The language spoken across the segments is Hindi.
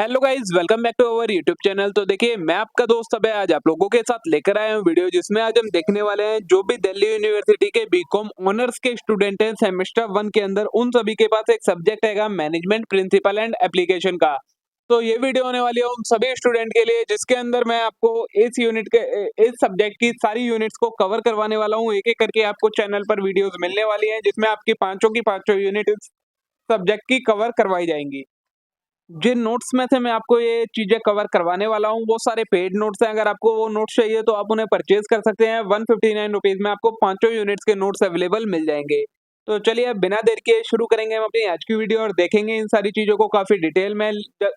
Hello guys, welcome back to our YouTube channel. तो देखिए, मैं आपका दोस्त अभय आज आप लोगों के साथ लेकर आया हूं वीडियो, जिसमें आज हम देखने वाले हैं जो भी दिल्ली यूनिवर्सिटी के बीकॉम ऑनर्स के स्टूडेंट हैं सेमेस्टर 1 के अंदर, उन सभी के पास एक सब्जेक्ट हैगा मैनेजमेंट प्रिंसिपल एंड एप्लीकेशन का। तो ये वीडियो होने वाली है उन सभी स्टूडेंट के लिए जिसके अंदर मैं आपको इस सब्जेक्ट की सारी यूनिट्स को कवर करवाने वाला हूँ। एक एक करके आपको चैनल पर वीडियोज मिलने वाली है, जिसमें आपकी पांचों की पांचों यूनिट इस सब्जेक्ट की कवर करवाई जाएंगी। जिन नोट्स में से मैं आपको ये चीज़ें कवर करवाने वाला हूँ, वो सारे पेड नोट्स हैं। अगर आपको वो नोट्स चाहिए तो आप उन्हें परचेज़ कर सकते हैं। 159 रुपीज़ में आपको पाँचों यूनिट्स के नोट्स अवेलेबल मिल जाएँगे। तो चलिए, अब बिना देर किए शुरू करेंगे हम अपनी आज की वीडियो और देखेंगे इन सारी चीज़ों को काफ़ी डिटेल में।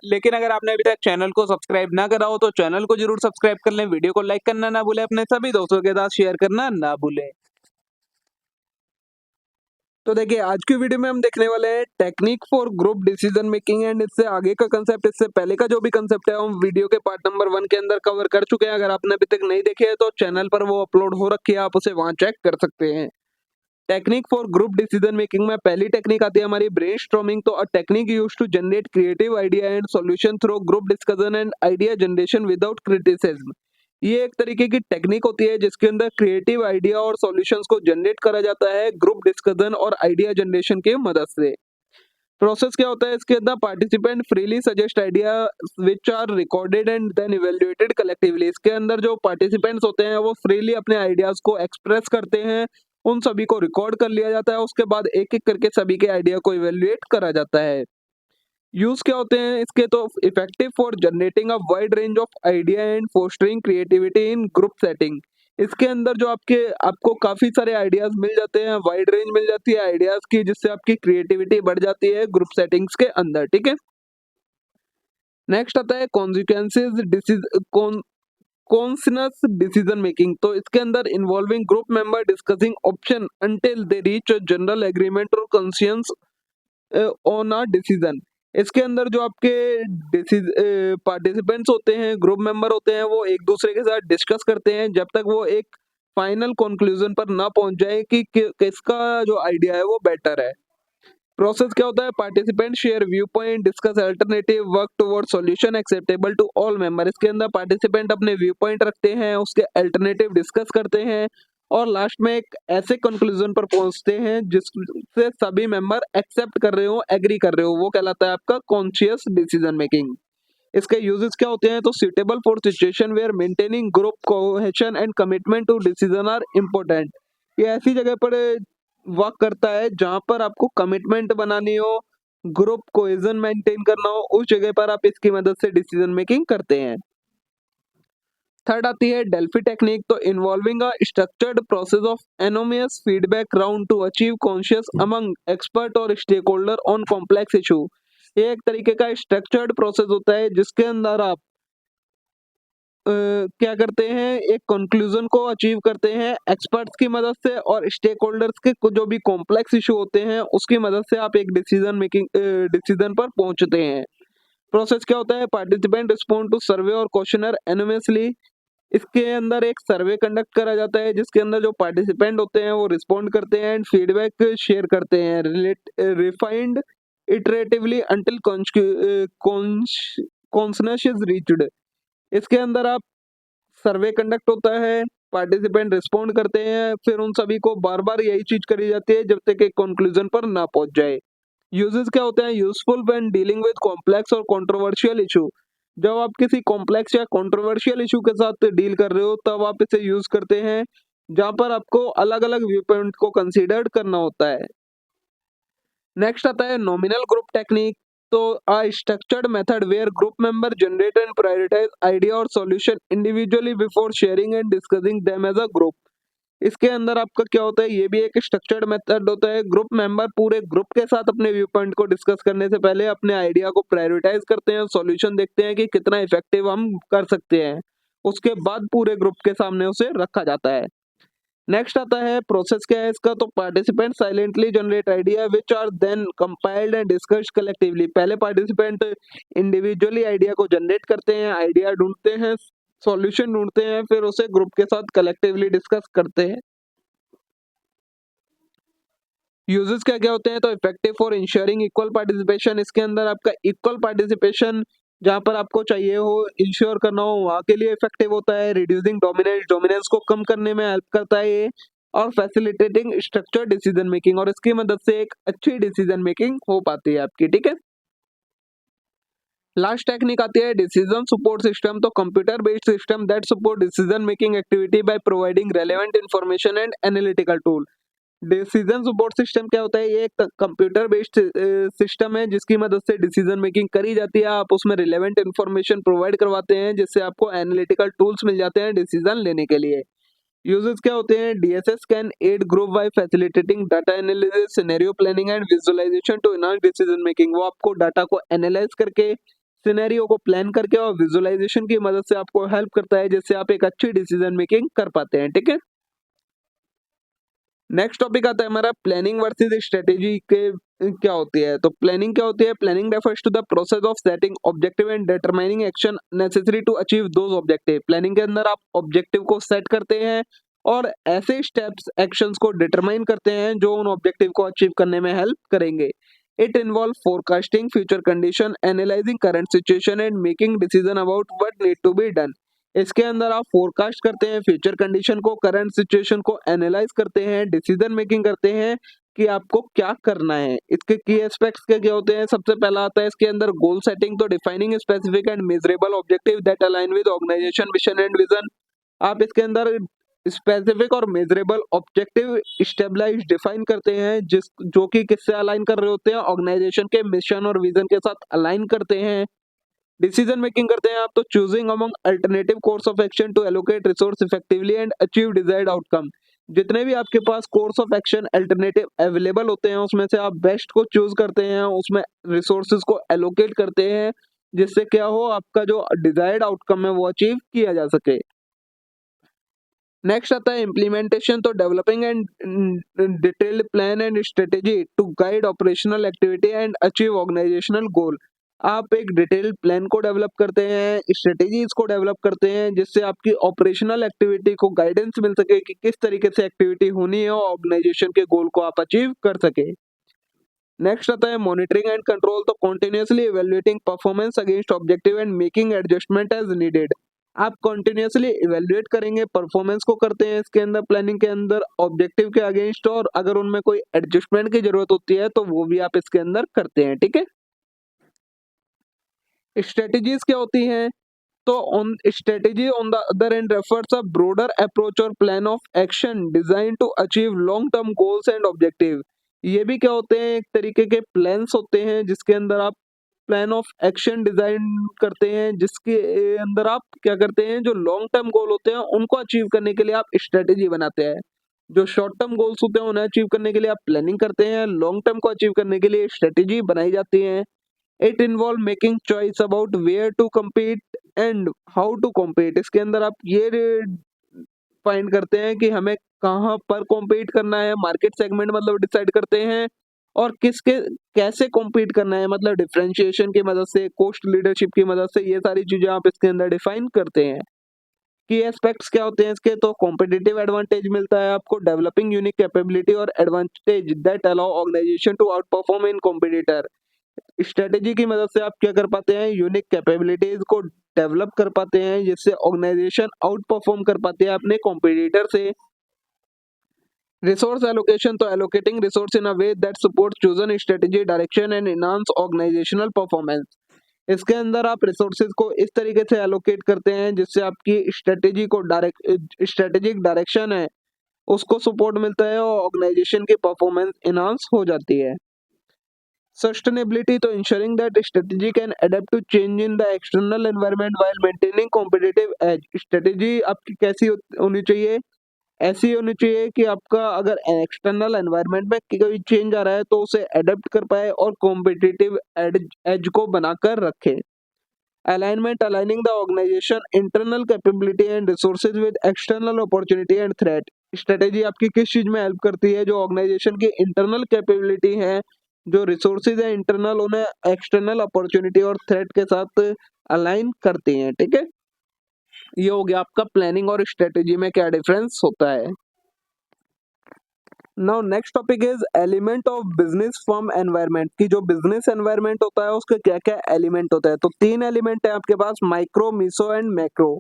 लेकिन अगर आपने अभी तक चैनल को सब्सक्राइब ना करा हो तो चैनल को ज़रूर सब्सक्राइब कर लें, वीडियो को लाइक करना ना भूलें, अपने सभी दोस्तों के साथ शेयर करना ना भूलें। तो देखिए, आज की वीडियो में हम देखने वाले हैं technique for group decision making and इससे आगे का कंसेप्ट, इससे पहले का जो भी कंसेप्ट है हम वीडियो के पार्ट नंबर 1 के अंदर कवर कर चुके हैं। अगर आपने अभी तक नहीं देखे हैं तो चैनल पर वो अपलोड हो रखी है, आप उसे वहां चेक कर सकते हैं। Technique for group decision making में पहली टेक्निक आती है हमारी ब्रेनस्टॉर्मिंग। तो a technique used to generate creative idea and solution through group discussion and idea generation without criticism. ये एक तरीके की टेक्निक होती है जिसके अंदर क्रिएटिव आइडिया और सॉल्यूशंस को जनरेट करा जाता है ग्रुप डिस्कशन और आइडिया जनरेशन की मदद से। प्रोसेस क्या होता है इसके अंदर? Participant freely suggest idea which are recorded and then evaluated collectively. इसके अंदर जो पार्टिसिपेंट्स होते हैं वो फ्रीली अपने आइडियाज को एक्सप्रेस करते हैं, उन सभी को रिकॉर्ड कर लिया जाता है, उसके बाद एक एक करके सभी के आइडिया को इवेल्युएट करा जाता है। यूज क्या होते हैं इसके? तो effective for generating a wide range of idea and fostering creativity in group setting. इसके अंदर जो आपको काफी सारे आइडियाज मिल जाते हैं, वाइड रेंज मिल जाती है आइडियाज की, जिससे आपकी क्रिएटिविटी बढ़ जाती है ग्रुप सेटिंग्स के अंदर। ठीक है, नेक्स्ट आता है कॉन्सिक्वेंसेज कॉन्सनस डिसीजन मेकिंग। तो इसके अंदर involving group member discussing option until they reach a general agreement और कंसेंसस ऑन अ डिसीजन। इसके अंदर जो आपके पार्टिसिपेंट्स होते हैं, ग्रुप मेंबर होते हैं, वो एक दूसरे के साथ डिस्कस करते हैं जब तक वो एक फाइनल कंक्लूजन पर ना पहुंच जाए कि किसका जो आइडिया है वो बेटर है। प्रोसेस क्या होता है? Participant share view point, discuss alternative, work toward solution acceptable to all member. इसके अंदर पार्टिसिपेंट अपने व्यू पॉइंट रखते हैं, उसके अल्टरनेटिव डिस्कस करते हैं और लास्ट में एक ऐसे कंक्लूजन पर पहुंचते हैं जिससे सभी मेंबर एक्सेप्ट कर रहे हो, एग्री कर रहे हो। वो कहलाता है आपका कॉन्शियस डिसीजन मेकिंग। इसके यूजेस क्या होते हैं? तो suitable for situation where maintaining group cohesion and commitment to decision are important. ये ऐसी जगह पर वर्क करता है जहां पर आपको कमिटमेंट बनानी हो, ग्रुप कोहेजन मेंटेन करना हो, उस जगह पर आप इसकी मदद से डिसीजन मेकिंग करते हैं। थर्ड आती है डेल्फी टेक्निक। तो involving a structured process of anonymous feedback round to achieve consensus among expert और stakeholder on complex issue. ये एक तरीके का स्ट्रक्चर्ड प्रोसेस होता है जिसके अंदर आप क्या करते हैं, एक कंक्लूजन को अचीव करते हैं एक्सपर्ट्स की मदद से और स्टेक होल्डर्स के जो भी कॉम्प्लेक्स इशू होते हैं उसकी मदद से आप एक डिसीजन पर पहुंचते हैं। प्रोसेस क्या होता है? पार्टिसिपेंट रिस्पॉन्ड टू सर्वे और क्वेश्चनर एनोनिमसली। इसके अंदर एक सर्वे कंडक्ट करा जाता है जिसके अंदर जो पार्टिसिपेंट होते हैं वो रिस्पॉन्ड करते हैं एंड फीडबैक शेयर करते हैं refined iteratively until consensus is reached. इसके अंदर आप सर्वे कंडक्ट होता है, पार्टिसिपेंट रिस्पॉन्ड करते हैं, फिर उन सभी को बार बार यही चीज करी जाती है जब तक एक कंक्लूजन पर ना पहुंच जाए। यूजेस क्या होते हैं? Useful when dealing with complex और कंट्रोवर्शियल इशू। जब आप किसी कॉम्प्लेक्स या कंट्रोवर्शियल इशू के साथ डील कर रहे हो तब आप इसे यूज करते हैं, जहां पर आपको अलग अलग व्यू पॉइंट को कंसीडर्ड करना होता है। नेक्स्ट आता है नॉमिनल ग्रुप टेक्निक। तो a structured method where group member generate and prioritise idea और solution individually before sharing and discussing them as a group. इसके अंदर आपका क्या होता है? ये भी एक स्ट्रक्चर्ड मेथड होता है। ग्रुप मेंबर पूरे ग्रुप के साथ अपने व्यू पॉइंट को डिस्कस करने से पहले अपने आइडिया को प्रायोरिटाइज करते हैं, सॉल्यूशन देखते हैं कि कितना इफेक्टिव हम कर सकते हैं, उसके बाद पूरे ग्रुप के सामने उसे रखा जाता है। नेक्स्ट आता है प्रोसेस क्या है इसका? तो participant silently generate idea which are then compiled and discussed collectively. पहले पार्टिसिपेंट इंडिविजुअली आइडिया को जनरेट करते हैं, आइडिया ढूंढते हैं, सॉल्यूशन ढूंढते हैं, फिर उसे ग्रुप के साथ कलेक्टिवली डिस्कस करते हैं। यूजेस क्या क्या होते हैं? तो effective for ensuring equal participation. इसके अंदर आपका इक्वल पार्टिसिपेशन जहाँ पर आपको चाहिए हो, इंश्योर करना हो, वहाँ के लिए इफेक्टिव होता है। रिड्यूसिंग डोमिनेंस, डोमिनेंस को कम करने में हेल्प करता है ये। और फैसिलिटेटिंग स्ट्रक्चर डिसीजन मेकिंग, और इसकी मदद से एक अच्छी डिसीजन मेकिंग हो पाती है आपकी, ठीक है। लास्ट टेक्निक आती है डिसीजन सपोर्ट सिस्टम। तो computer based system that support decision making activity by providing relevant information and analytical tool. Decision support system क्या होता है? ये एक कंप्यूटर बेस्ड सिस्टम है जिसकी मदद से डिसीजन मेकिंग करी जाती है। आप उसमें रिलेवेंट इन्फॉर्मेशन प्रोवाइड करवाते हैं जिससे आपको एनालिटिकल टूल्स मिल जाते हैं डिसीजन लेने के लिए। यूजेस क्या होते हैं? DSS can aid group by facilitating data analysis, scenario planning and visualisation to enhance decision making. वो आपको डाटा को एनालाइज करके, सिनेरियो को प्लान करके और विजुअलाइजेशन की मदद से आपको हेल्प करता है जिससे आप एक अच्छी डिसीजन मेकिंग कर पाते हैं, ठीक है। नेक्स्ट टॉपिक आता है हमारा प्लानिंग वर्सेस स्ट्रेटेजी के क्या होती है। तो प्लानिंग क्या होती है? Planning refers to the process of setting objective and determining action necessary to achieve those objective. Planning के अंदर आप ऑब्जेक्टिव को सेट करते हैं और ऐसे स्टेप्स, एक्शंस को डिटरमाइन करते हैं जो उन ऑब्जेक्टिव को अचीव करने में हेल्प करेंगे। It involve forecasting future condition, analysing current situation and making decision about what need to be done. इसके अंदर आप फोरकास्ट करते हैं फ्यूचर कंडीशन को, करंट सिचुएशन को एनालाइज करते हैं, डिसीजन मेकिंग करते हैं कि आपको क्या करना है। इसके की एस्पेक्ट्स क्या होते हैं? सबसे पहला आता है इसके अंदर गोल सेटिंग। तो defining specific and measurable objective that align with organisation mission and vision. आप इसके अंदर स्पेसिफिक और मेजरेबल ऑब्जेक्टिव स्टेबलाइज डिफाइन करते हैं जिस जो कि किससे अलाइन कर रहे होते हैं? ऑर्गेनाइजेशन के मिशन और विजन के साथ अलाइन करते हैं। डिसीजन मेकिंग करते हैं आप तो choosing among alternative course of action to allocate resource effectively and achieve desired outcome. जितने भी आपके पास course of action alternative available होते हैं उसमें से आप बेस्ट को चूज करते हैं, उसमें रिसोर्सेज को एलोकेट करते हैं जिससे क्या हो, आपका जो डिजायर्ड आउटकम है वो अचीव किया जा सके। नेक्स्ट आता है इम्प्लीमेंटेशन। तो developing and detailed plan and strategy to guide operational activity and achieve organisational goal. आप एक डिटेल्ड प्लान को डेवलप करते हैं, स्ट्रेटेजीज को डेवलप करते हैं जिससे आपकी ऑपरेशनल एक्टिविटी को गाइडेंस मिल सके कि किस तरीके से एक्टिविटी होनी है और ऑर्गेनाइजेशन के गोल को आप अचीव कर सके। नेक्स्ट आता है मॉनिटरिंग एंड कंट्रोल। तो continuously evaluating performance against objective and making adjustment as needed. आप कंटिन्यूसली इवेल्युएट करेंगे, परफॉर्मेंस को करते हैं इसके अंदर, प्लानिंग के अंदर ऑब्जेक्टिव के अगेंस्ट, और अगर उनमें कोई एडजस्टमेंट की जरूरत होती है तो वो भी आप इसके अंदर करते हैं, ठीक है। स्ट्रेटेजीज क्या होती हैं? तो on strategy on the other end refers a broader approach और plan of action design to achieve long term goals and objective. ये भी क्या होते हैं? एक तरीके के प्लान्स होते हैं जिसके अंदर आप प्लान ऑफ एक्शन डिजाइन करते हैं जिसके अंदर आप क्या करते हैं, जो लॉन्ग टर्म गोल होते हैं उनको अचीव करने के लिए आप स्ट्रेटेजी बनाते हैं। जो शॉर्ट टर्म गोल्स होते हैं उन्हें अचीव करने के लिए आप प्लानिंग करते हैं, लॉन्ग टर्म को अचीव करने के लिए स्ट्रेटेजी बनाई जाती है। It involve making choice about where to compete and how to compete। इसके अंदर आप ये फाइंड करते हैं कि हमें कहाँ पर कॉम्पीट करना है, मार्केट सेगमेंट मतलब डिसाइड करते हैं, और किसके कैसे कॉम्पीट करना है मतलब डिफरेंशिएशन की मदद से, कोस्ट लीडरशिप की मदद से, ये सारी चीजें आप इसके अंदर डिफाइन करते हैं। की एस्पेक्ट्स क्या होते हैं इसके? तो कॉम्पिटिटिव एडवांटेज मिलता है आपको, डेवलपिंग यूनिक कैपेबिलिटी और advantage that allow organisation to outperform in competitor. Strategy की मदद से आप क्या कर पाते हैं? यूनिक कैपेबिलिटीज को डेवलप कर पाते हैं जिससे ऑर्गेनाइजेशन आउट परफॉर्म कर पाते हैं अपने कॉम्पिटिटर से। Resource allocation. तो allocating resource in a way that support chosen strategy direction and enhance organisational performance. इसके अंदर आप रिसोर्सेज को इस तरीके से एलोकेट करते हैं जिससे आपकी स्ट्रेटेजी को स्ट्रेटेजिक डायरेक्शन है उसको सपोर्ट मिलता है और ऑर्गेनाइजेशन की परफॉर्मेंस एनहांस हो जाती है। सस्टेनेबिलिटी। तो ensuring that strategy can adapt to change in the external environment while maintaining competitive edge. Strategy आपकी कैसी होनी चाहिए? ऐसी होनी चाहिए कि आपका अगर एक्सटर्नल एनवायरनमेंट में कोई चेंज आ रहा है तो उसे अडेप्ट कर पाए और कॉम्पिटिटिव एज को बनाकर रखे। Alignment. Aligning the organisation internal capability and resources with external opportunity and threat. Strategy आपकी किस चीज में हेल्प करती है? जो ऑर्गेनाइजेशन की इंटरनल कैपेबिलिटी है, जो रिसोर्सेज है इंटरनल, उन्हें एक्सटर्नल अपॉर्चुनिटी और थ्रेट के साथ अलाइन करती हैं, ठीक है। ये हो गया आपका प्लानिंग और स्ट्रेटेजी में क्या डिफरेंस होता है। Now next topic is element of business firm environment की जो बिजनेस एनवायरनमेंट होता है उसके क्या क्या एलिमेंट होता है। तो तीन एलिमेंट है आपके पास, micro, meso and macro.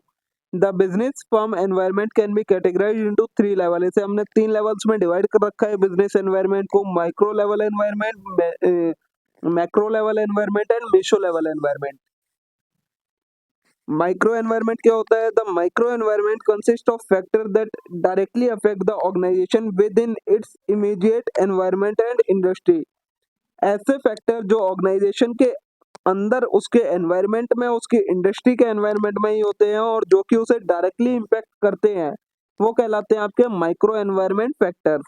The business firm environment can be categorise into three level. इसे हमने तीन लेवल्स में डिवाइड कर रखा है बिजनेस एनवायरनमेंट को, micro level environment, macro level environment and meso level environment. Micro environment क्या होता है? The micro environment consist of factor that directly affect the organisation within its immediate environment and industry. ऐसे फैक्टर जो ऑर्गेनाइजेशन के अंदर उसके एनवायरनमेंट में, उसकी इंडस्ट्री के एनवायरनमेंट में ही होते हैं और जो कि उसे डायरेक्टली इम्पैक्ट करते हैं, वो कहलाते हैं आपके माइक्रो एनवायरनमेंट फैक्टर।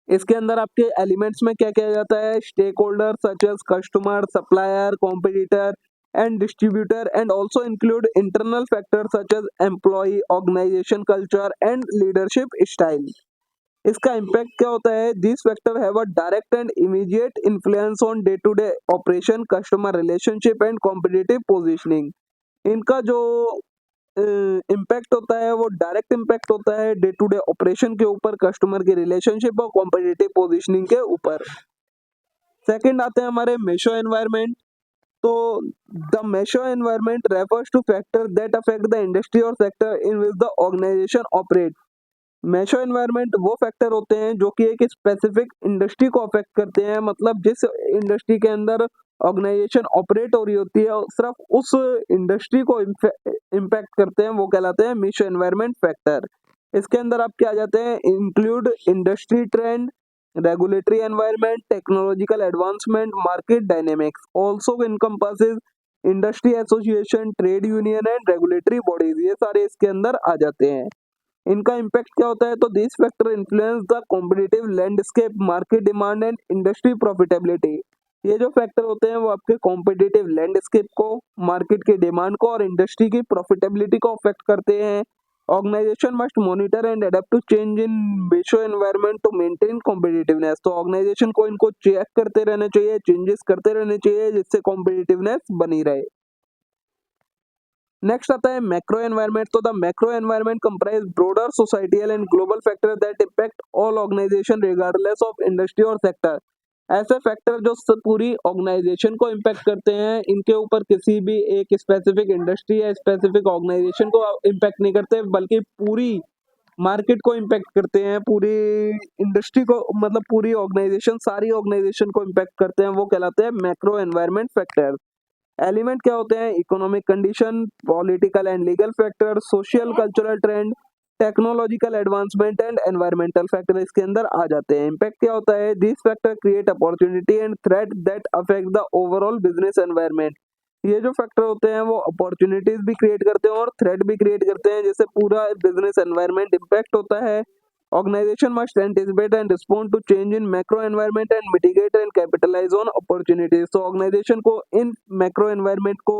इसके अंदर आपके एलिमेंट्स में क्या किया जाता है? Stakeholder such as customer, supplier, competitor and distributor, and also include internal factor such as employee, organisation culture and leadership style. इसका इम्पैक्ट क्या होता है? This factor have a direct and immediate influence on day to day operation, customer relationship and competitive positioning. इनका जो इम्पैक्ट होता है वो डायरेक्ट इम्पैक्ट होता है डे टू डे ऑपरेशन के ऊपर, कस्टमर की रिलेशनशिप और कॉम्पिटिटिव पोजीशनिंग के ऊपर। सेकंड आते हैं हमारे मेशो एनवायरनमेंट। तो the meso environment refers to factor that affect the industry और sector in which the organisation operate. Meso environment वो फैक्टर होते हैं जो कि एक स्पेसिफिक इंडस्ट्री को अफेक्ट करते हैं, मतलब जिस इंडस्ट्री के अंदर ऑर्गेनाइजेशन ऑपरेट हो रही होती है सिर्फ उस इंडस्ट्री को इम्पैक्ट करते हैं, वो कहलाते हैं मेशो एनवायरनमेंट फैक्टर। इसके अंदर आप क्या आ जाते हैं? Include industry trend, regulatory environment, technological advancement, market dynamics, also encompasses industry association, trade union and regulatory bodies, ये सारे इसके अंदर आ जाते हैं। इनका इम्पैक्ट क्या होता है? तो this factor influence the competitive landscape, market demand and industry profitability. ये जो फैक्टर होते हैं वो आपके कॉम्पिटिटिव लैंडस्केप को, मार्केट की डिमांड को और इंडस्ट्री की प्रॉफिटेबिलिटी को अफेक्ट करते हैं। Organisation must monitor and adapt to change in meso environment to maintain competitiveness. तो ऑर्गेनाइजेशन को इनको चेक करते रहना चाहिए, चेंजेस करते रहने चाहिए, जिससे कॉम्पिटिटिवनेस बनी रहे। नेक्स्ट आता है मैक्रो एनवायरनमेंट। तो the macro environment comprise broader societal and global factor that impact all organisation regardless of industry और सेक्टर। ऐसे फैक्टर जो पूरी ऑर्गेनाइजेशन को इम्पैक्ट करते हैं, इनके ऊपर किसी भी एक स्पेसिफिक इंडस्ट्री या स्पेसिफिक ऑर्गेनाइजेशन को इम्पैक्ट नहीं करते, बल्कि पूरी मार्केट को इम्पैक्ट करते हैं, पूरी इंडस्ट्री को, मतलब पूरी ऑर्गेनाइजेशन, सारी ऑर्गेनाइजेशन को इम्पैक्ट करते हैं, वो कहलाते हैं मैक्रो एनवायरनमेंट फैक्टर। एलिमेंट क्या होते हैं? Economic condition, political and legal factor, social cultural trend, technological advancement and environmental factor इसके अंदर आ जाते हैं। इम्पैक्ट क्या होता है? This factor create opportunity and threat that affect the overall business environment. ये जो फैक्टर होते हैं वो अपॉर्चुनिटीज भी क्रिएट करते हैं और थ्रेट भी क्रिएट करते हैं, जिससे पूरा बिजनेस एनवायरनमेंट इम्पैक्ट होता है। Organization must anticipate and respond to change in macro environment and mitigate and capitalize on opportunities। तो ऑर्गेनाइजेशन को इन मैक्रो एनवायरनमेंट को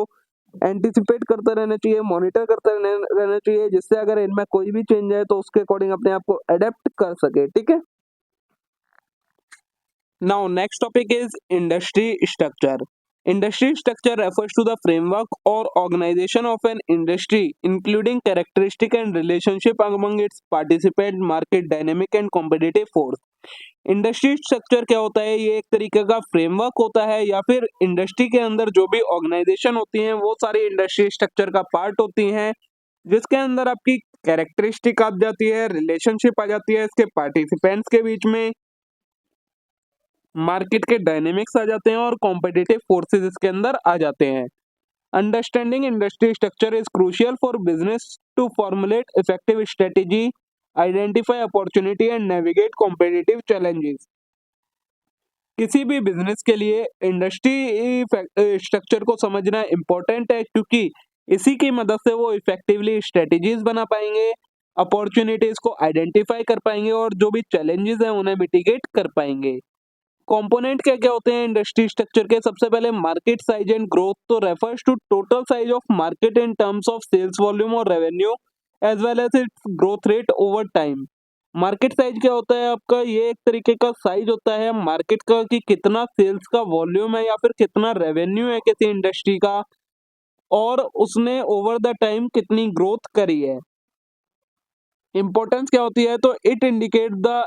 एंटिसिपेट करते रहना चाहिए, मॉनिटर करते रहना चाहिए, जिससे अगर इनमें कोई भी चेंज है तो उसके अकॉर्डिंग अपने आप को अडेप्ट कर सके। ठीक है। Now, next topic is industry structure. Industry structure refers to the framework or organization of an industry, including characteristic and relationship among its participant, market dynamic and competitive force. Industry structure क्या होता है? ये एक तरीके का फ्रेमवर्क होता है, या फिर इंडस्ट्री के अंदर जो भी ऑर्गेनाइजेशन होती हैं वो सारी इंडस्ट्री स्ट्रक्चर का पार्ट होती हैं, जिसके अंदर आपकी कैरेक्टरिस्टिक आ जाती है, रिलेशनशिप आ जाती है इसके पार्टिसिपेंट्स के बीच में, मार्केट के डायनेमिक्स आ जाते हैं और कॉम्पिटिटिव फोर्सेस इसके अंदर आ जाते हैं। Understanding industry structure is crucial for business to formulate effective strategy, identify opportunity and navigate competitive challenges. किसी भी बिजनेस के लिए इंडस्ट्री स्ट्रक्चर को समझना इम्पोर्टेंट है, क्योंकि इसी की मदद से वो इफेक्टिवली स्ट्रेटेजीज बना पाएंगे, अपॉर्चुनिटीज को आइडेंटिफाई कर पाएंगे और जो भी चैलेंजेस हैं उन्हें मिटिगेट कर पाएंगे। कंपोनेंट क्या क्या होते हैं इंडस्ट्री स्ट्रक्चर के? सबसे पहले मार्केट साइज एंड ग्रोथ। तो refers to total size of market in terms of sales volume और revenue as well as its growth rate over time. Market size क्या होता है आपका? ये एक तरीके का साइज होता है मार्केट का, कि कितना सेल्स का वॉल्यूम है या फिर कितना रेवेन्यू है किसी इंडस्ट्री का, और उसने ओवर द टाइम कितनी ग्रोथ करी है। इंपॉर्टेंस क्या होती है? तो it indicate the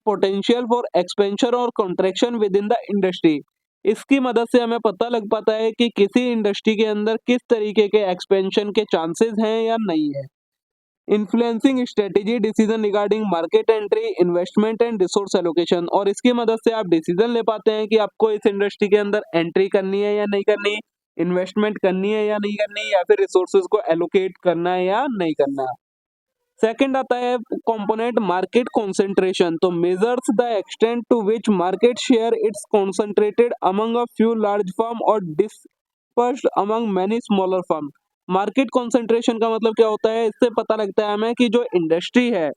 potential for expansion और contraction within the industry. इसकी मदद से हमें पता लग पाता है कि किसी इंडस्ट्री के अंदर किस तरीके के एक्सपेंशन के चांसेस हैं या नहीं है। Influencing strategy decision regarding market entry, investment and resource allocation, और इसकी मदद से आप डिसीजन ले पाते हैं कि आपको इस इंडस्ट्री के अंदर एंट्री करनी है या नहीं करनी, इन्वेस्टमेंट करनी है या नहीं करनी, या फिर रिसोर्सेज को एलोकेट करना है या नहीं करना। सेकंड आता है कंपोनेंट मार्केट कंसंट्रेशन, तो measures the extent to which market share it's concentrated among a few large firm और dispersed among many smaller firm. Market concentration का मतलब क्या होता है, इससे पता लगता है हमें कि जो इंडस्ट्री है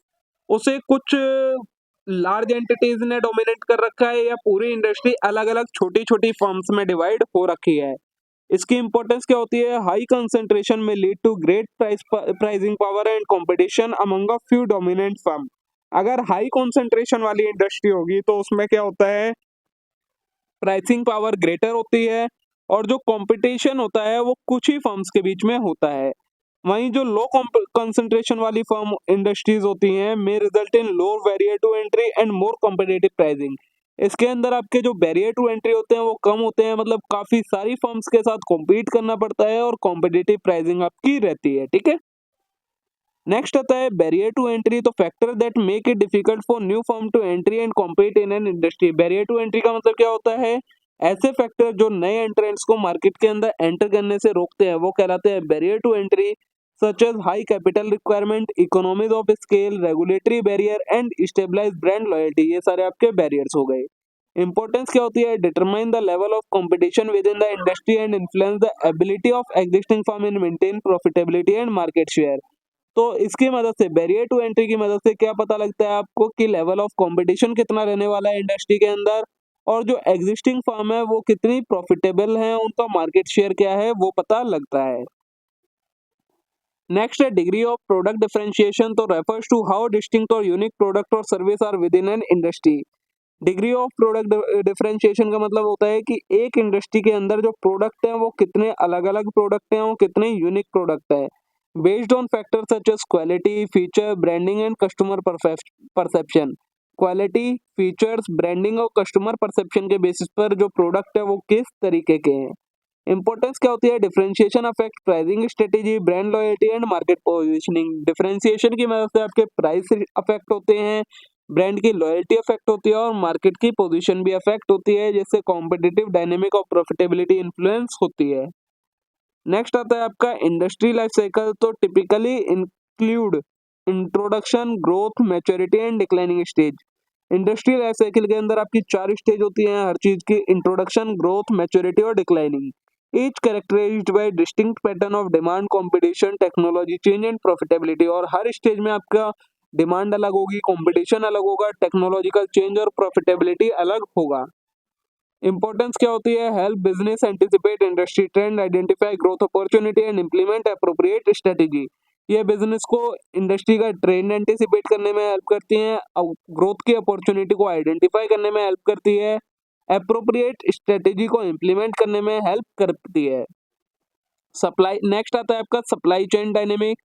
उसे कुछ लार्ज एंटिटीज ने डोमिनेट कर रखा है या पूरी इंडस्ट्री अलग अलग छोटी छोटी फर्म्स में डिवाइड हो रखी है। इसकी इंपॉर्टेंस क्या होती है, high concentration may lead to great pricing power and competition among a few dominant firm. अगर हाई कंसंट्रेशन वाली इंडस्ट्री होगी तो उसमें क्या होता है, प्राइसिंग पावर ग्रेटर होती है और जो कंपटीशन होता है वो कुछ ही फर्म्स के बीच में होता है। वहीं जो लो कंसंट्रेशन वाली फर्म इंडस्ट्रीज होती हैं may result in low barrier to entry and more competitive pricing. इसके अंदर आपके जो बैरियर टू एंट्री होते हैं वो कम होते हैं, मतलब काफी सारी फर्म्स के साथ कॉम्पीट करना पड़ता है और कॉम्पिटिटिव प्राइसिंग आपकी रहती है। ठीक है, नेक्स्ट आता है बैरियर टू एंट्री, तो factor that make it difficult for new firm to entry and compete in an industry. Barrier to entry का मतलब क्या होता है, ऐसे फैक्टर जो नए एंट्रेंट्स को मार्केट के अंदर एंटर करने से रोकते हैं वो कहलाते हैं barrier to entry, such as high capital requirement, economies of scale, regulatory barrier and stabilise brand loyalty. ये सारे आपके बैरियर्स हो गए। इंपॉर्टेंस क्या होती है, determine the level of competition with in the industry and influence the ability of existing firm in maintain profitability and market share. तो इसकी मदद से बैरियर टू एंट्री की मदद से क्या पता लगता है आपको कि लेवल ऑफ कंपटीशन कितना रहने वाला है इंडस्ट्री के अंदर, और जो एग्जिस्टिंग फर्म है वो कितनी प्रॉफिटेबल है, उनका मार्केट शेयर क्या है वो पता लगता है। नेक्स्ट है डिग्री ऑफ प्रोडक्ट डिफरेंशिएशन, तो रेफर्स टू हाउ डिस्टिंक्ट और यूनिक प्रोडक्ट और service are within an industry. Degree of product differentiation का मतलब होता है कि एक इंडस्ट्री के अंदर जो प्रोडक्ट हैं वो कितने अलग अलग प्रोडक्ट हैं, वो कितने यूनिक प्रोडक्ट है, based on factor such as quality, feature, branding and customer perception. Quality, features, branding और कस्टमर परसेप्शन के बेसिस पर जो प्रोडक्ट है वो किस तरीके के हैं। इंपॉर्टेंस क्या होती है, differentiation affect pricing strategy, brand loyalty and market positioning. Differentiation की मदद से आपके प्राइस अफेक्ट होते हैं, ब्रांड की लॉयल्टी अफेक्ट होती है और मार्केट की पोजीशन भी अफेक्ट होती है, जिससे कॉम्पिटिटिव डायनेमिक और प्रॉफिटेबिलिटी इन्फ्लुएंस होती है। नेक्स्ट आता है आपका इंडस्ट्री लाइफ साइकिल, तो typically include introduction, growth, maturity and declining stage. Industry life cycle के अंदर आपकी 4 स्टेज होती हैं हर चीज की, इंट्रोडक्शन, ग्रोथ, मैच्योरिटी और declining. Each characterised by distinct pattern of demand, competition, technology change and profitability. और हर स्टेज में आपका डिमांड अलग होगी, कंपटीशन अलग होगा, टेक्नोलॉजिकल चेंज और प्रॉफिटेबिलिटी अलग होगा। इंपॉर्टेंस क्या होती है, help business anticipate industry trend, identify growth opportunity and implement appropriate strategy. ये बिजनेस को इंडस्ट्री का ट्रेंड एंटिसिपेट करने में हेल्प करती हैं, ग्रोथ की अपॉर्चुनिटी को आइडेंटिफाई करने में हेल्प करती है, अप्रोप्रिएट स्ट्रेटेजी को इम्प्लीमेंट करने में हेल्प करती है। सप्लाई, नेक्स्ट आता है आपका सप्लाई चेन डायनेमिक,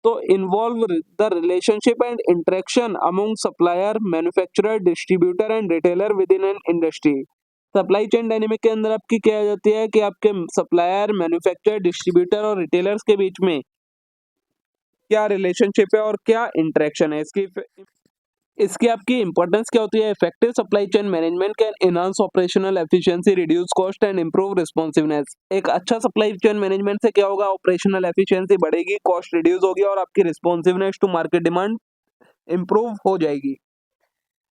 तो involve the relationship and interaction among supplier, manufacturer, distributor and retailer with in an industry. Supply chain dynamic के अंदर आपकी क्या आ जाती है कि आपके सप्लायर, मैन्युफैक्चरर, डिस्ट्रीब्यूटर और रिटेलर्स के बीच में क्या रिलेशनशिप है और क्या इंटरेक्शन है। इसकी इसकी आपकी इंपॉर्टेंस क्या होती है, effective supply chain management can enhance operational efficiency, reduce cost and improve responsiveness. एक अच्छा सप्लाई चेन मैनेजमेंट से क्या होगा, ऑपरेशनल एफिशिएंसी बढ़ेगी, कॉस्ट रिड्यूस होगी और आपकी responsiveness to market demand improve हो जाएगी।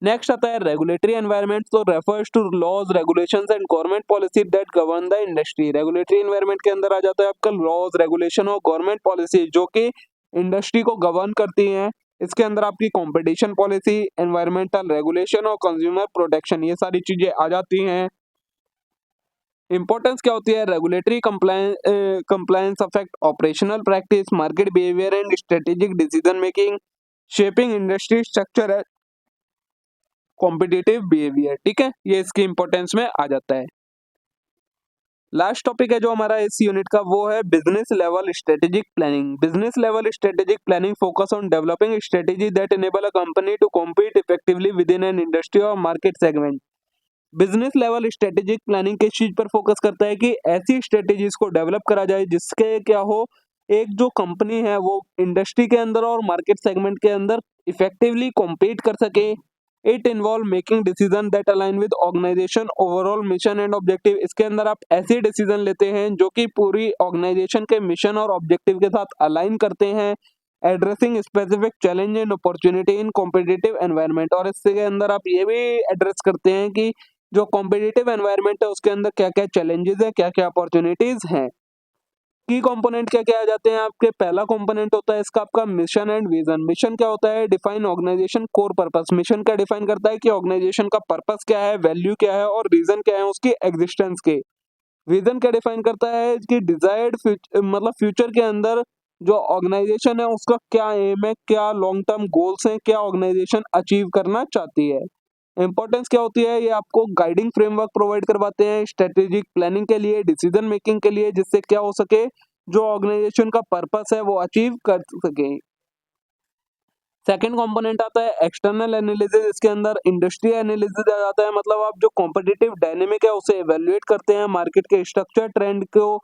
नेक्स्ट आता है रेगुलेटरी एनवायरनमेंट, तो refers to laws, regulations and government policy that govern the industry. Regulatory environment के अंदर आ जाता है आपका लॉज, रेगुलेशन और गवर्नमेंट पॉलिसी जो कि इंडस्ट्री को गवर्न करती हैं। इसके अंदर आपकी कंपटीशन पॉलिसी, एनवायरमेंटल रेगुलेशन और कंज्यूमर प्रोटेक्शन, ये सारी चीजें आ जाती हैं। इंपॉर्टेंस क्या होती है, regulatory compliance affect operational practice, market behaviour and strategic decision making, shaping industry structure, competitive behaviour. ठीक है, ये इसकी इंपॉर्टेंस में आ जाता है। लास्ट टॉपिक है जो हमारा इस यूनिट का, वो है business level strategic planning. Business level strategic planning focus on developing strategy that enable a company to compete effectively within an industry और market segment. Business level strategic planning किस चीज पर फोकस करता है कि ऐसी स्ट्रेटेजीज को डेवलप करा जाए जिसके क्या हो, एक जो कंपनी है वो इंडस्ट्री के अंदर और मार्केट सेगमेंट के अंदर इफेक्टिवली कॉम्पीट कर सके। It involve making decision that align with organisation overall mission and objective. इसके अंदर आप ऐसे डिसीजन लेते हैं जो कि पूरी ऑर्गेनाइजेशन के मिशन और ऑब्जेक्टिव के साथ अलाइन करते हैं। Addressing specific challenge and opportunity in competitive environment, और इसके अंदर आप ये भी एड्रेस करते हैं कि जो कॉम्पिटिटिव एनवायरनमेंट है उसके अंदर क्या क्या चैलेंजेस है, क्या क्या अपॉर्चुनिटीज हैं। की कंपोनेंट क्या क्या आ जाते हैं आपके। पहला कंपोनेंट होता है इसका आपका मिशन एंड विजन। मिशन क्या होता है, define organisation core purpose. Mission क्या डिफाइन करता है कि ऑर्गेनाइजेशन का पर्पस क्या है, वैल्यू क्या है और रीजन क्या है उसकी एग्जिस्टेंस के। विजन क्या डिफाइन करता है कि डिजायर्ड मतलब फ्यूचर के अंदर जो ऑर्गेनाइजेशन है उसका क्या एम है, क्या लॉन्ग टर्म गोल्स हैं, क्या ऑर्गेनाइजेशन अचीव करना चाहती है। इंपॉर्टेंस क्या होती है, ये आपको गाइडिंग फ्रेमवर्क प्रोवाइड करवाते हैं स्ट्रेटेजिक प्लानिंग के लिए, डिसीजन मेकिंग के लिए, जिससे क्या हो सके, जो ऑर्गेनाइजेशन का पर्पस है वो अचीव कर सके। सेकंड कंपोनेंट आता है एक्सटर्नल एनालिसिस। इसके अंदर इंडस्ट्री एनालिसिस आ जाता है, मतलब आप जो कॉम्पिटिटिव डायनेमिक है उसे इवेल्युएट करते हैं, मार्केट के स्ट्रक्चर ट्रेंड को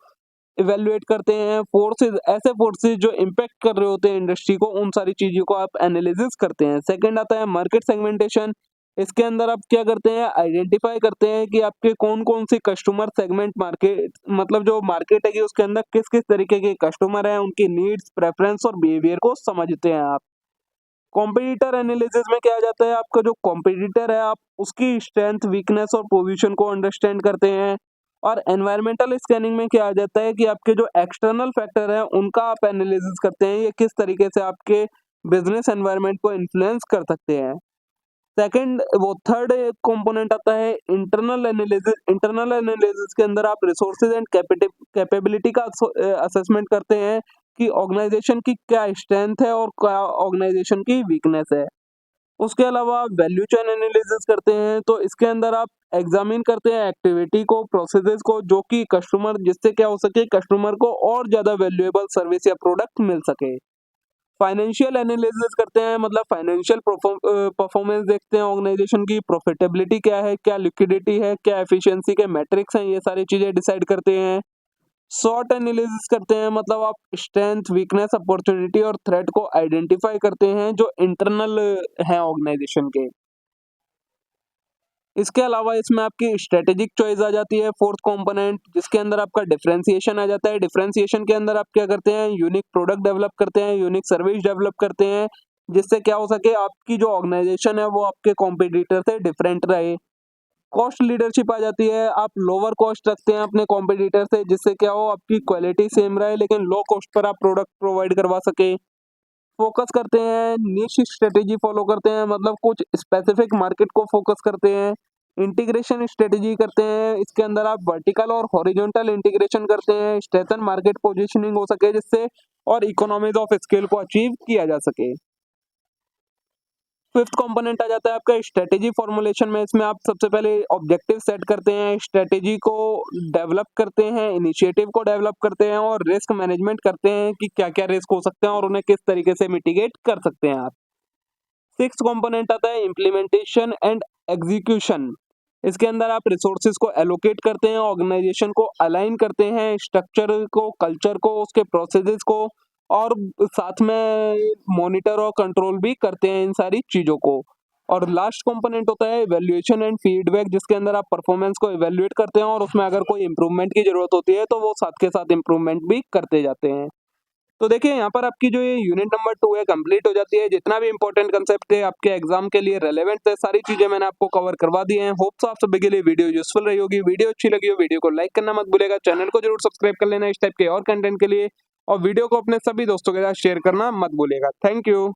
इवेल्युएट करते हैं, फोर्सेस, ऐसे फोर्सेस जो इम्पैक्ट कर रहे होते हैं इंडस्ट्री को, उन सारी चीजों को आप एनालिसिस करते हैं। सेकंड आता है मार्केट सेगमेंटेशन। इसके अंदर आप क्या करते हैं, आइडेंटिफाई करते हैं कि आपके कौन कौन से कस्टमर सेगमेंट मार्केट, मतलब जो मार्केट है कि उसके अंदर किस किस तरीके के कस्टमर हैं, उनकी नीड्स, प्रेफरेंस और बिहेवियर को समझते हैं आप। कॉम्पिटिटर एनालिसिस में क्या आ जाता है, आपका जो कॉम्पिटिटर है आप उसकी स्ट्रेंथ, वीकनेस और पोजीशन को अंडरस्टैंड करते हैं। और एनवायरमेंटल स्कैनिंग में क्या आ जाता है कि आपके जो एक्सटर्नल फैक्टर हैं उनका आप एनालिसिस करते हैं, ये किस तरीके से आपके बिजनेस एनवायरनमेंट को इन्फ्लुएंस कर सकते हैं। सेकंड, वो थर्ड कंपोनेंट आता है इंटरनल एनालिसिस। इंटरनल एनालिसिस के अंदर आप रिसोर्सेज एंड कैपेबिलिटी का असेसमेंट करते हैं कि ऑर्गेनाइजेशन की क्या स्ट्रेंथ है और क्या ऑर्गेनाइजेशन की वीकनेस है। उसके अलावा आप वैल्यू चेन एनालिसिस करते हैं, तो इसके अंदर आप एग्जामिन करते हैं एक्टिविटी को, प्रोसेसेस को, जो कि कस्टमर, जिससे क्या हो सके, कस्टमर को और ज्यादा वैल्यूएबल सर्विस या प्रोडक्ट मिल सके। फाइनेंशियल एनालिसिस करते हैं, मतलब फाइनेंशियल परफॉर्मेंस देखते हैं, ऑर्गेनाइजेशन की प्रॉफिटेबिलिटी क्या है, क्या लिक्विडिटी है, क्या एफिशिएंसी के मैट्रिक्स हैं, ये सारी चीजें डिसाइड करते हैं। शॉर्ट एनालिसिस करते हैं, मतलब आप स्ट्रेंथ, वीकनेस, अपॉर्चुनिटी और थ्रेट को आइडेंटिफाई करते हैं जो इंटरनल है ऑर्गेनाइजेशन के। इसके अलावा इसमें आपकी स्ट्रेटेजिक चॉइस आ जाती है, फोर्थ कंपोनेंट, जिसके अंदर आपका डिफरेंशिएशन आ जाता है। डिफरेंशिएशन के अंदर आप क्या करते हैं, यूनिक प्रोडक्ट डेवलप करते हैं, यूनिक सर्विस डेवलप करते हैं, जिससे क्या हो सके, आपकी जो ऑर्गेनाइजेशन है वो आपके कॉम्पिटिटर से डिफरेंट रहे। कॉस्ट लीडरशिप आ जाती है, आप लोअर कॉस्ट रखते हैं अपने कॉम्पिटिटर से, जिससे क्या हो, आपकी क्वालिटी सेम रहे लेकिन लो कॉस्ट पर आप प्रोडक्ट प्रोवाइड करवा सके। फोकस करते हैं, निश स्ट्रेटेजी फॉलो करते हैं, मतलब कुछ स्पेसिफिक मार्केट को फोकस करते हैं। इंटीग्रेशन स्ट्रेटेजी करते हैं, इसके अंदर आप वर्टिकल और हॉरिजॉन्टल इंटीग्रेशन करते हैं, स्ट्रेंथन मार्केट पोजीशनिंग हो सके जिससे, और इकोनॉमीज ऑफ स्केल को अचीव किया जा सके। फिफ्थ कंपोनेंट आ जाता है आपका स्ट्रेटेजी फॉर्मुलेशन में। इसमें आप सबसे पहले ऑब्जेक्टिव सेट करते हैं, स्ट्रेटेजी को डेवलप करते हैं, इनिशिएटिव को डेवलप करते हैं और रिस्क मैनेजमेंट करते हैं कि क्या क्या रिस्क हो सकते हैं और उन्हें किस तरीके से मिटिगेट कर सकते हैं आप। सिक्स कंपोनेंट आता है इम्प्लीमेंटेशन एंड एग्जीक्यूशन। इसके अंदर आप रिसोर्सेज को एलोकेट करते हैं, ऑर्गेनाइजेशन को अलाइन करते हैं, स्ट्रक्चर को, कल्चर को, उसके प्रोसेसेस को, और साथ में मॉनिटर और कंट्रोल भी करते हैं इन सारी चीजों को। और लास्ट कंपोनेंट होता है इवैल्यूएशन एंड फीडबैक, जिसके अंदर आप परफॉर्मेंस को इवैल्यूएट करते हैं और उसमें अगर कोई इंप्रूवमेंट की जरूरत होती है तो वो साथ के साथ इंप्रूवमेंट भी करते जाते हैं। तो देखिए यहाँ पर आपकी जो ये यूनिट नंबर 2 है कंप्लीट हो जाती है। जितना भी इंपॉर्टेंट कंसेप्ट है आपके एग्जाम के लिए रेलेवेंट है, सारी चीजें मैंने आपको कवर करवा दी हैं। होप्स आप सभी के लिए वीडियो यूजफुल रही होगी। वीडियो अच्छी लगी हो वीडियो को लाइक करना मत भूलेगा, चैनल को जरूर सब्सक्राइब कर लेना इस टाइप के और कंटेंट के लिए, और वीडियो को अपने सभी दोस्तों के साथ शेयर करना मत भूलेगा। Thank you.